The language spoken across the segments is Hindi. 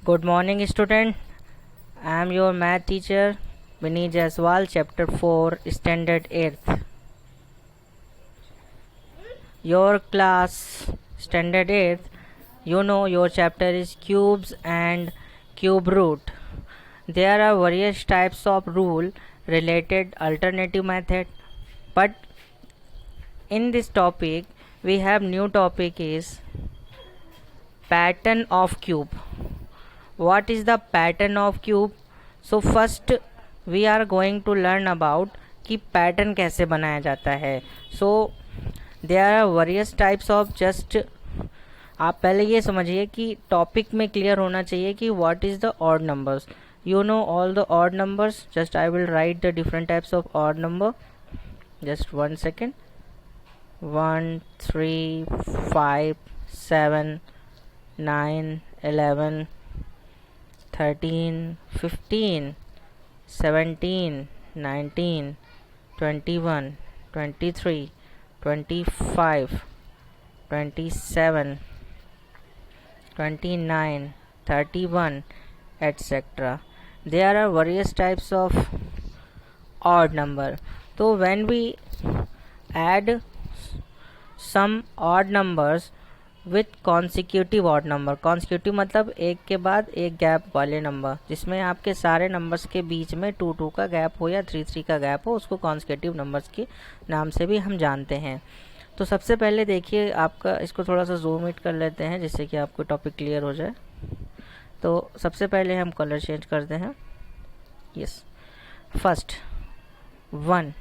Good morning, student. I am your math teacher, Vinny Jaiswal, Chapter 4, Standard 8th. Your class, Standard 8th, you know your chapter is cubes and cube root. There are various types of rule related alternative method, but in this topic we have new topic is pattern of cube. What is the pattern of cube? So first we are going to learn about कि पैटर्न कैसे बनाया जाता है. So there are various types of just आप पहले ये समझिए कि टॉपिक में क्लियर होना चाहिए कि what is the odd numbers. You know all the odd numbers. Just I will write the different types of odd number. Just 1 second. 1, 3, 5, 7, 9, 11, 13, 15, 17, 19, 21, 23, 25, 27, 29, 31, etc. There are various types of odd number. So when we add some odd numbers with consecutive odd number, consecutive मतलब एक के बाद एक गैप वाले नंबर, जिसमें आपके सारे नंबर्स के बीच में 2 का गैप हो या 3 का गैप हो, उसको कॉन्सिक्यूटिव नंबर्स के नाम से भी हम जानते हैं. तो सबसे पहले देखिए आपका, इसको थोड़ा सा जूम इन कर लेते हैं जिससे कि आपको टॉपिक क्लियर हो जाए. तो सबसे पहले हम कलर चेंज करते हैं. Yes, first 1,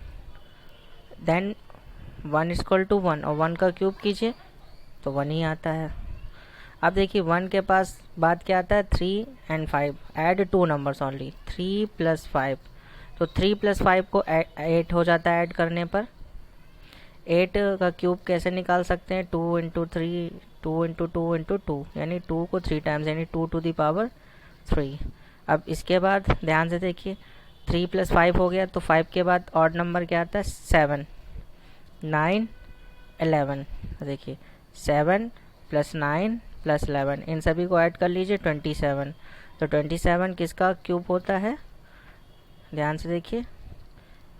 then 1 equal to 1 और 1 का क्यूब कीजिए तो 1 ही आता है. अब देखिए 1 के पास बाद क्या आता है 3 एंड 5. Add 2 numbers only, 3 + 5. तो 3 + 5 को 8 हो जाता है ऐड करने पर. 8 का क्यूब कैसे निकाल सकते हैं 2 × 3, 2 × 2 × 2, यानी 2 को 3 टाइम्स, यानी 2⁻3. अब इसके बाद ध्यान से देखिए 3 + 5 हो गया तो 5 के बाद ऑड नंबर क्या आता है 7, 9, 11. देखिए 7 + 9 + 11, इन सभी को ऐड कर लीजिए 27. तो 27 किसका क्यूब होता है, ध्यान से देखिए.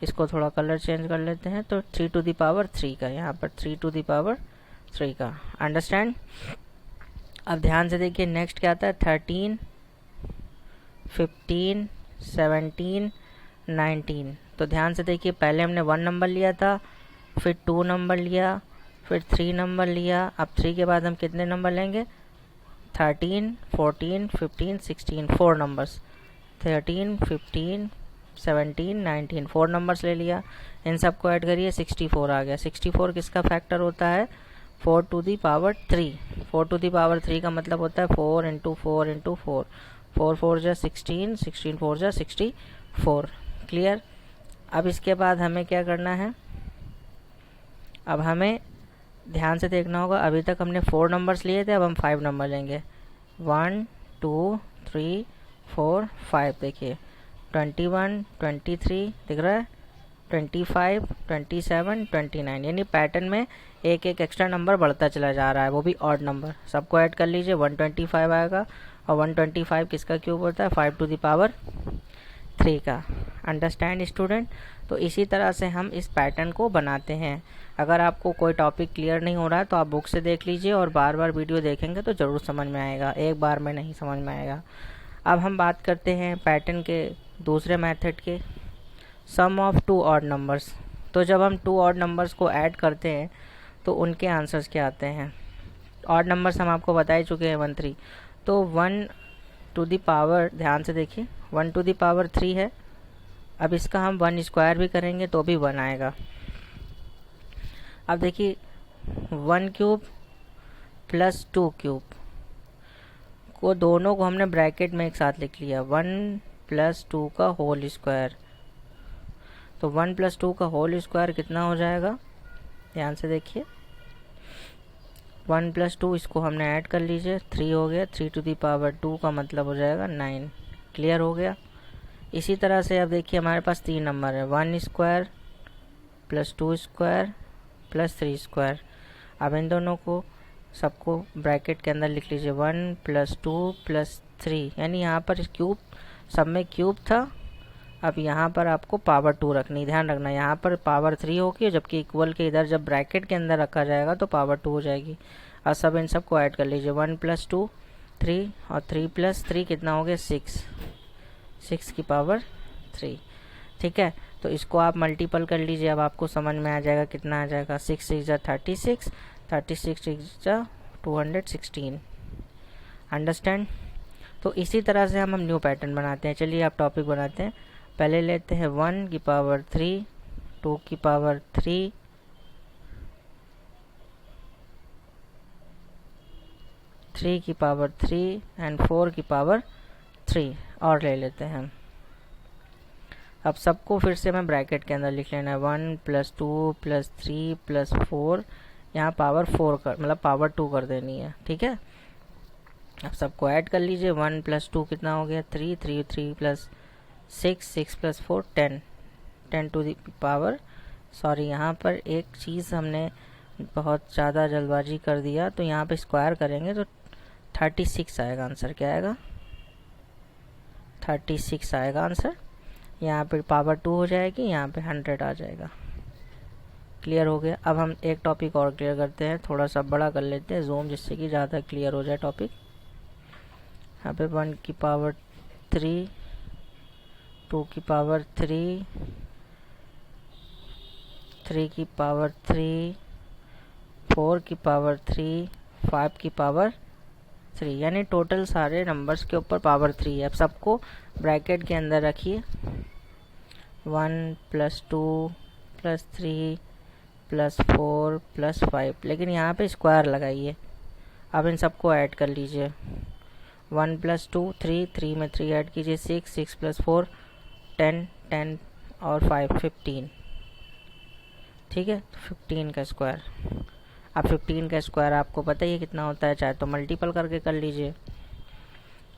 इसको थोड़ा कलर चेंज कर लेते हैं तो 3⁻3 का, यहाँ पर 3⁻3 का. अंडरस्टैंड. अब ध्यान से देखिए नेक्स्ट क्या आता है 13, 15, 17, 19. तो ध्यान से देखिए पहले हमने 1 नंबर लिया था, फिर 2 नंबर लिया, फिर 3 नंबर लिया. अब 3 के बाद हम कितने नंबर लेंगे 13, 14, 15, 16, 4 नंबर्स. 13, 15, 17, 19, 4 नंबर्स ले लिया. इन सबको ऐड करिए 64 आ गया. 64 किसका फैक्टर होता है 4⁻3. 4⁻3 का मतलब होता है 4 × 4 × 4. 4 4 जा 16, 16 4 जा 64. क्लियर. अब इसके बाद हमें क्या करना है, अब हमें ध्यान से देखना होगा. अभी तक हमने 4 नंबर्स लिए थे, अब हम 5 नंबर लेंगे. 1, 2, 3, 4, 5. देखिए 21, 23 दिख रहा है, 25, 27, 29. यानी पैटर्न में एक एक एक्स्ट्रा नंबर बढ़ता चला जा रहा है, वो भी ऑड नंबर. सबको ऐड कर लीजिए 125 आएगा. और 125 किसका क्यूब होता है 5⁻3 का. Understand student. तो इसी तरह से हम इस पैटर्न को बनाते हैं. अगर आपको कोई टॉपिक क्लियर नहीं हो रहा है तो आप बुक से देख लीजिए और बार बार वीडियो देखेंगे तो ज़रूर समझ में आएगा, एक बार में नहीं समझ में आएगा. अब हम बात करते हैं पैटर्न के दूसरे मेथड के, सम ऑफ 2 ऑड नंबर्स. तो जब हम 2 ऑड नंबर्स को ऐड करते हैं तो उनके आंसर्स क्या आते हैं. ऑड नंबर्स हम आपको बता ही चुके हैं 1, 3. तो 1 टू द पावर, ध्यान से देखिए 1 टू द पावर 3 है. अब इसका हम 1 स्क्वायर भी करेंगे तो भी 1 आएगा. अब देखिए 1 क्यूब + 2 क्यूब को दोनों को हमने ब्रैकेट में एक साथ लिख लिया. 1 + 2 का होल स्क्वायर. तो 1 + 2 का होल स्क्वायर कितना हो जाएगा, ध्यान से देखिए 1 + 2, इसको हमने ऐड कर लीजिए 3 हो गया. 3⁻2 का मतलब हो जाएगा 9. क्लियर हो गया. इसी तरह से अब देखिए हमारे पास 3 नंबर है, 1 स्क्वायर + 2 स्क्वायर + 3 स्क्वायर. अब इन दोनों को सबको ब्रैकेट के अंदर लिख लीजिए. 1 + 2 + 3, यानी यहाँ पर क्यूब सब में क्यूब था। अब यहाँ पर आपको पावर 2 रखनी, ध्यान रखना यहाँ पर पावर 3 होगी, जबकि इक्वल के इधर जब ब्रैकेट के अंदर रखा जाएगा तो पावर 2 हो जाएगी। और सब इन सब को ऐड कर लीजिए, 1 + 2 3 और 3 + 3 कितना हो गया 6, 6 की पावर 3। ठीक है, तो इसको आप मल्टीपल कर लीजिए, अब आपको समझ में आ जाएगा कितना आ जाएगा। 6 6 जा 36, 36 6 जा 216। अंडरस्टैंड। तो इसी तरह से हम न्यू पैटर्न बनाते हैं। चलिए आप टॉपिक बनाते हैं। पहले लेते हैं 1 की पावर 3, 2 की पावर 3, 3 की पावर 3 एंड 4 की पावर 3 और ले लेते हैं हम। अब सबको फिर से मैं ब्रैकेट के अंदर लिख लेना है, 1 + 2 + 3 + 4, यहाँ पावर 4 कर मतलब पावर 2 कर देनी है। ठीक है, अब सबको ऐड कर लीजिए। 1 + 2 कितना हो गया 3, 3 3 + 6, 6 + 4 10, 10 टू द पावर, सॉरी यहाँ पर एक चीज़ हमने बहुत ज़्यादा जल्दबाजी कर दिया, तो यहाँ पे स्क्वायर करेंगे तो 36 आएगा आंसर। क्या आएगा 36 आएगा आंसर। यहाँ पे पावर 2 हो जाएगी, यहाँ पे 100 आ जाएगा। क्लियर हो गया। अब हम एक टॉपिक और क्लियर करते हैं, थोड़ा सा बड़ा कर लेते हैं जूम, जिससे कि ज़्यादा क्लियर हो जाए टॉपिक। यहाँ पे 1 की पावर 3, 2 की पावर 3, 3 की पावर 3, 4 की पावर 3, 5 की पावर 3, यानी टोटल सारे नंबर्स के ऊपर पावर 3 है। अब सबको ब्रैकेट के अंदर रखिए, 1 + 2 + 3 + 4 + 5, लेकिन यहाँ पे स्क्वायर लगाइए। अब इन सबको ऐड कर लीजिए, 1 + 2 3, 3 में 3 ऐड कीजिए, 6, 6 + 4 10, 10 और 5 15। ठीक है, तो 15 का स्क्वायर। अब 15 का स्क्वायर आपको पता ही है कितना होता है, चाहे तो मल्टीपल करके कर लीजिए।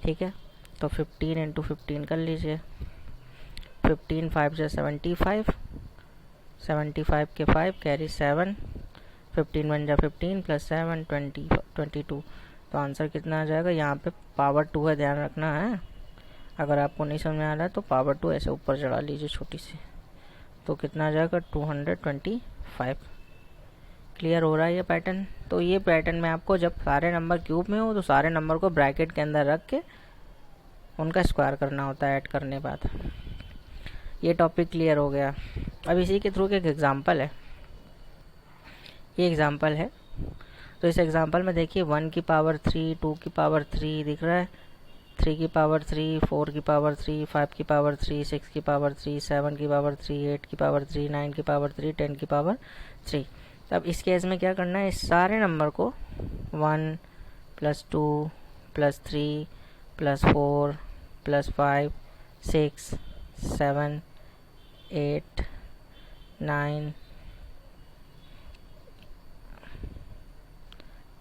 ठीक है, तो 15 × 15 कर लीजिए। 15 5 जा 75, 75 के 5 कैरी 7, 15 1 जा 15 + 7 22। तो आंसर कितना आ जाएगा, यहाँ पे पावर 2 है, ध्यान रखना है। अगर आपको नहीं समझ में आ रहा है तो पावर 2 ऐसे ऊपर चढ़ा लीजिए छोटी सी, तो कितना आ जाएगा 225। क्लियर हो रहा है ये पैटर्न। तो ये पैटर्न में आपको जब सारे नंबर क्यूब में हो तो सारे नंबर को ब्रैकेट के अंदर रख के उनका स्क्वायर करना होता है ऐड करने बाद। ये टॉपिक क्लियर हो गया। अब इसी के थ्रू एक एग्जांपल है, ये एग्जांपल है। तो इस एग्जांपल में देखिए 1 की पावर 3, 2 की पावर 3 दिख रहा है, 3 की पावर 3, 4 की पावर 3, 5 की पावर 3, 6 की पावर 3, 7 की पावर 3, 8 की पावर 3, 9 की पावर 3, 10 की पावर 3। तो अब इस केस में क्या करना है, इस सारे नंबर को 1 + 2 + 3 + 4 + 5 6 7 8 9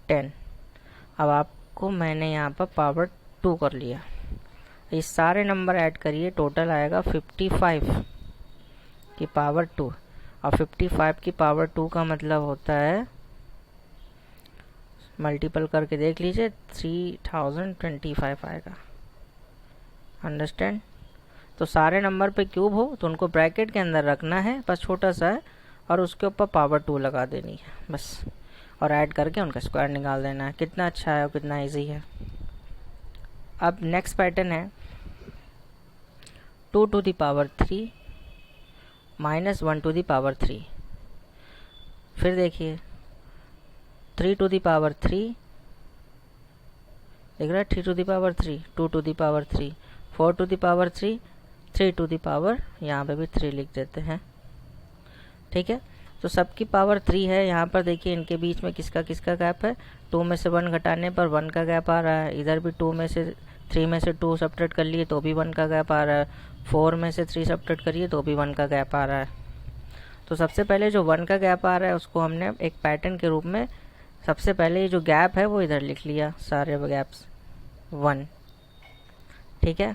10। अब आपको मैंने यहाँ पर पावर 2 कर लिया, इस सारे नंबर ऐड करिए, टोटल आएगा 55 की पावर 2। और 55 की पावर 2 का मतलब होता है, मल्टीपल करके देख लीजिए, 3025 आएगा। अंडरस्टैंड। तो सारे नंबर पे क्यूब हो तो उनको ब्रैकेट के अंदर रखना है, बस छोटा सा है, और उसके ऊपर पावर 2 लगा देनी है बस, और ऐड करके उनका स्क्वायर निकाल देना है। कितना अच्छा है और कितना इजी है। अब नेक्स्ट पैटर्न है 2 to the power 3 - 1 to the power 3। फिर देखिए 3 टू द पावर 3 देख रहा है, 3 to the power 3, 2 to the power 3, 4 to the power 3, 3 to the power, यहाँ पे भी 3 लिख देते हैं। ठीक है, तो सबकी पावर 3 है। यहाँ पर देखिए इनके बीच में किसका किसका गैप है, 2 में से 1 घटाने पर 1 का गैप आ रहा है, इधर भी 2 में से 3 में से 2 सब्ट्रैक्ट कर लिए तो भी 1 का गैप आ रहा है, 4 में से 3 सब्ट्रैक्ट करिए तो भी 1 का गैप आ रहा है। तो सबसे पहले जो 1 का गैप आ रहा है उसको हमने एक पैटर्न के रूप में, सबसे पहले ये जो गैप है वो इधर लिख लिया, सारे गैप्स 1। ठीक है,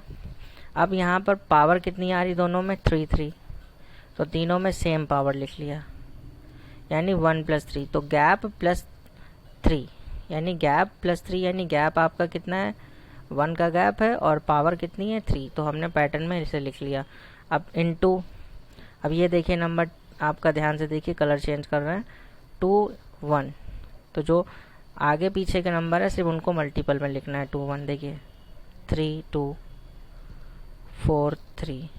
अब यहाँ पर पावर कितनी आ रही दोनों में, 3 3, तो तीनों में सेम पावर लिख लिया, यानी 1 + 3, तो गैप +3, यानी गैप +3, यानी गैप आपका कितना है 1 का गैप है और पावर कितनी है 3, तो हमने पैटर्न में इसे लिख लिया। अब इनटू, अब ये देखिए नंबर आपका ध्यान से देखिए, कलर चेंज कर रहे हैं, 2 1, तो जो आगे पीछे के नंबर है सिर्फ उनको मल्टीपल में लिखना है। 2 1 देखिए, 3 2 4 3,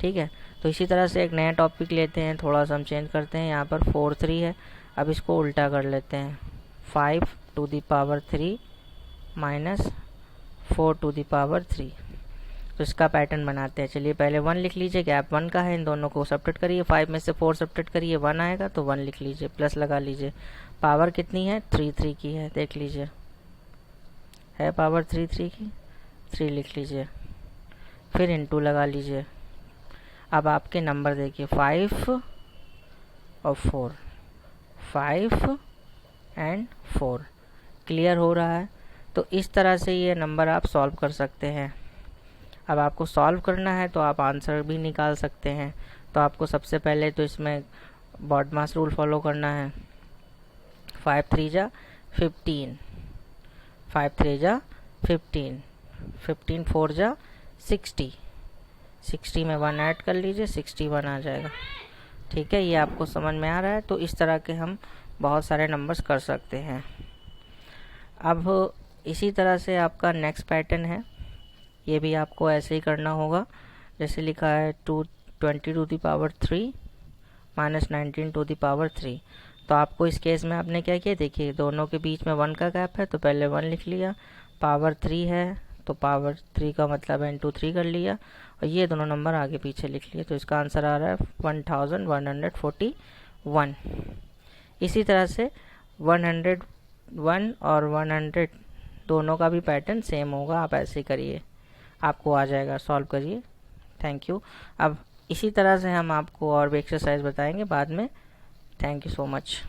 ठीक है। तो इसी तरह से एक नया टॉपिक लेते हैं, थोड़ा सा हम चेंज करते हैं। यहाँ पर 4 3 है, अब इसको उल्टा कर लेते हैं, 5 to the power 3 minus 4 to the power 3। तो इसका पैटर्न बनाते हैं। चलिए पहले 1 लिख लीजिए, गैप 1 का है, इन दोनों को सब्ट्रैक्ट करिए, 5 में से 4 सब्ट्रैक्ट करिए, 1 आएगा तो 1 लिख लीजिए, प्लस लगा लीजिए। पावर कितनी है 3 3 की है, देख लीजिए, है पावर 3 3 की, 3 लिख लीजिए, फिर इनटू लगा लीजिए। अब आपके नंबर देखिए 5 और 4, 5 एंड 4, क्लियर हो रहा है। तो इस तरह से ये नंबर आप सॉल्व कर सकते हैं। अब आपको सॉल्व करना है तो आप आंसर भी निकाल सकते हैं। तो आपको सबसे पहले तो इसमें बॉडमास रूल फॉलो करना है। 5 3 जा 15, 5 3 जा 15, 15 4 जा 60, 60 में 1 ऐड कर लीजिए, 61 आ जाएगा। ठीक है, ये आपको समझ में आ रहा है। तो इस तरह के हम बहुत सारे नंबर्स कर सकते हैं। अब इसी तरह से आपका नेक्स्ट पैटर्न है, ये भी आपको ऐसे ही करना होगा। जैसे लिखा है 20 to the power 3 minus 19 to the power 3। तो आपको इस केस में आपने क्या किया, देखिए दोनों के बीच में 1 का गैप है, तो पहले 1 लिख लिया, पावर 3 है तो पावर 3 का मतलब है इंटू 3 कर लिया, और ये दोनों नंबर आगे पीछे लिख लिए। तो इसका आंसर आ रहा है 1141। इसी तरह से 101 और 100 दोनों का भी पैटर्न सेम होगा, आप ऐसे करिए, आपको आ जाएगा, सॉल्व करिए। Thank you. अब इसी तरह से हम आपको और भी एक्सरसाइज बताएंगे बाद में। Thank you so much.